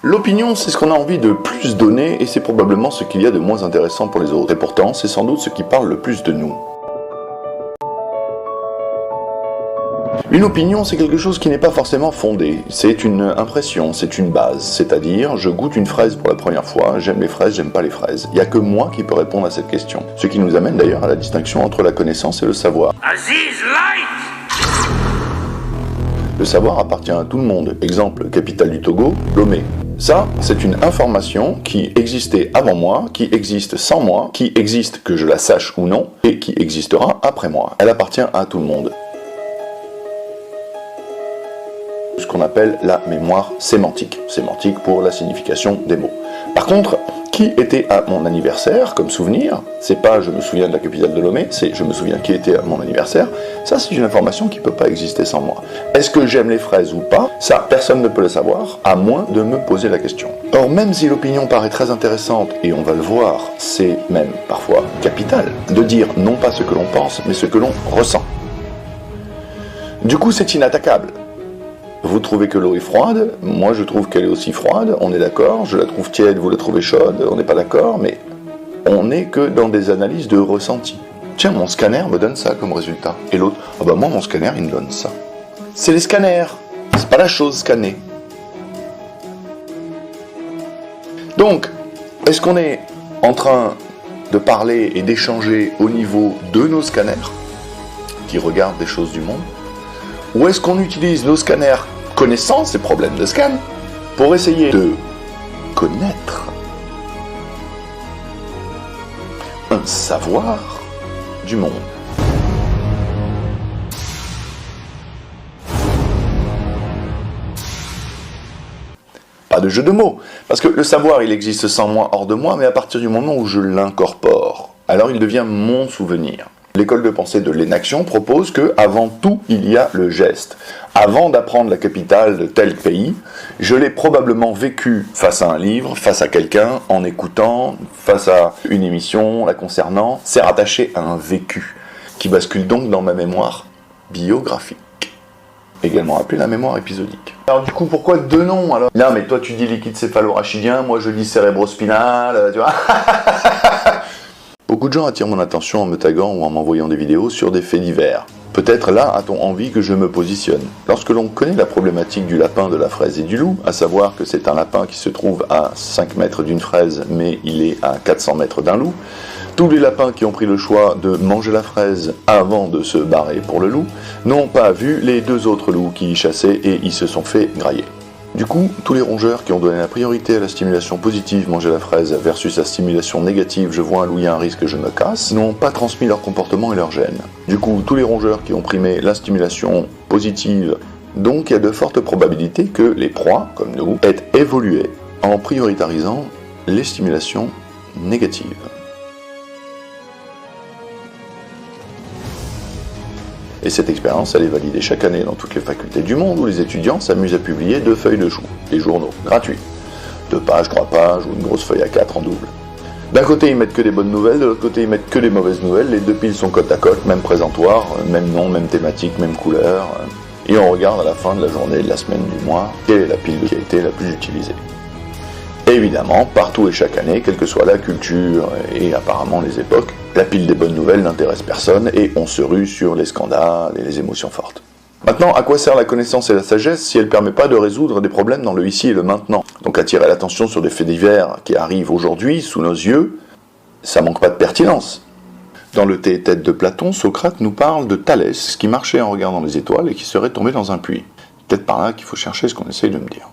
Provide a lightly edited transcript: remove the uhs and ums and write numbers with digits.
L'opinion, c'est ce qu'on a envie de plus donner et c'est probablement ce qu'il y a de moins intéressant pour les autres. Et pourtant, c'est sans doute ce qui parle le plus de nous. Une opinion, c'est quelque chose qui n'est pas forcément fondé. C'est une impression, c'est une base. C'est-à-dire, je goûte une fraise pour la première fois, j'aime les fraises, j'aime pas les fraises. Il n'y a que moi qui peux répondre à cette question. Ce qui nous amène d'ailleurs à la distinction entre la connaissance et le savoir. Aziz Light! Le savoir appartient à tout le monde. Exemple, capitale du Togo, Lomé. Ça, c'est une information qui existait avant moi, qui existe sans moi, qui existe que je la sache ou non, et qui existera après moi. Elle appartient à tout le monde. Ce qu'on appelle la mémoire sémantique. Sémantique pour la signification des mots. Par contre, qui était à mon anniversaire comme souvenir, c'est pas je me souviens de la capitale de Lomé, c'est je me souviens qui était à mon anniversaire, ça c'est une information qui peut pas exister sans moi. Est-ce que j'aime les fraises ou pas? Ça, personne ne peut le savoir, à moins de me poser la question. Or, même si l'opinion paraît très intéressante, et on va le voir, c'est même parfois capital, de dire non pas ce que l'on pense, mais ce que l'on ressent. Du coup, c'est inattaquable. Vous trouvez que l'eau est froide, moi je trouve qu'elle est aussi froide, on est d'accord, je la trouve tiède, vous la trouvez chaude, on n'est pas d'accord, mais on n'est que dans des analyses de ressenti. Tiens, mon scanner me donne ça comme résultat. Et l'autre, ah bah moi mon scanner il me donne ça. C'est les scanners, c'est pas la chose scannée. Donc, est-ce qu'on est en train de parler et d'échanger au niveau de nos scanners, qui regardent des choses du monde, ou est-ce qu'on utilise nos scanners connaissant ces problèmes de scan pour essayer de connaître un savoir du monde? Pas de jeu de mots, parce que le savoir il existe sans moi, hors de moi, mais à partir du moment où je l'incorpore, alors il devient mon souvenir. L'école de pensée de l'inaction propose que, avant tout, il y a le geste. Avant d'apprendre la capitale de tel pays, je l'ai probablement vécu face à un livre, face à quelqu'un, en écoutant, face à une émission la concernant. C'est rattaché à un vécu, qui bascule donc dans ma mémoire biographique, également appelée la mémoire épisodique. Alors du coup, pourquoi deux noms alors? Non mais toi tu dis liquide céphalorachidien, moi je dis cérébrospinal, tu vois. Beaucoup de gens attirent mon attention en me taguant ou en m'envoyant des vidéos sur des faits divers. Peut-être là a-t-on envie que je me positionne. Lorsque l'on connaît la problématique du lapin, de la fraise et du loup, à savoir que c'est un lapin qui se trouve à 5 mètres d'une fraise, mais il est à 400 mètres d'un loup, tous les lapins qui ont pris le choix de manger la fraise avant de se barrer pour le loup, n'ont pas vu les deux autres loups qui y chassaient et y se sont fait grailler. Du coup, tous les rongeurs qui ont donné la priorité à la stimulation positive, manger la fraise, versus la stimulation négative, je vois un loup, il y a un risque, je me casse, n'ont pas transmis leur comportement et leur gène. Du coup, tous les rongeurs qui ont primé la stimulation positive, donc il y a de fortes probabilités que les proies, comme nous, aient évolué en prioritarisant les stimulations négatives. Et cette expérience, elle est validée chaque année dans toutes les facultés du monde où les étudiants s'amusent à publier 2 feuilles de chou, des journaux, gratuits. 2 pages, 3 pages ou une grosse feuille A4 en double. D'un côté, ils mettent que des bonnes nouvelles, de l'autre côté, ils mettent que des mauvaises nouvelles. Les 2 piles sont côte à côte, même présentoir, même nom, même thématique, même couleur. Et on regarde à la fin de la journée, de la semaine, du mois, quelle est la pile qui a été la plus utilisée. Évidemment, partout et chaque année, quelle que soit la culture et apparemment les époques, la pile des bonnes nouvelles n'intéresse personne et on se rue sur les scandales et les émotions fortes. Maintenant, à quoi sert la connaissance et la sagesse si elle ne permet pas de résoudre des problèmes dans le ici et le maintenant? Donc attirer l'attention sur des faits divers qui arrivent aujourd'hui, sous nos yeux, ça manque pas de pertinence. Dans le Tête de Platon, Socrate nous parle de Thalès qui marchait en regardant les étoiles et qui serait tombé dans un puits. Peut-être par là qu'il faut chercher ce qu'on essaye de me dire.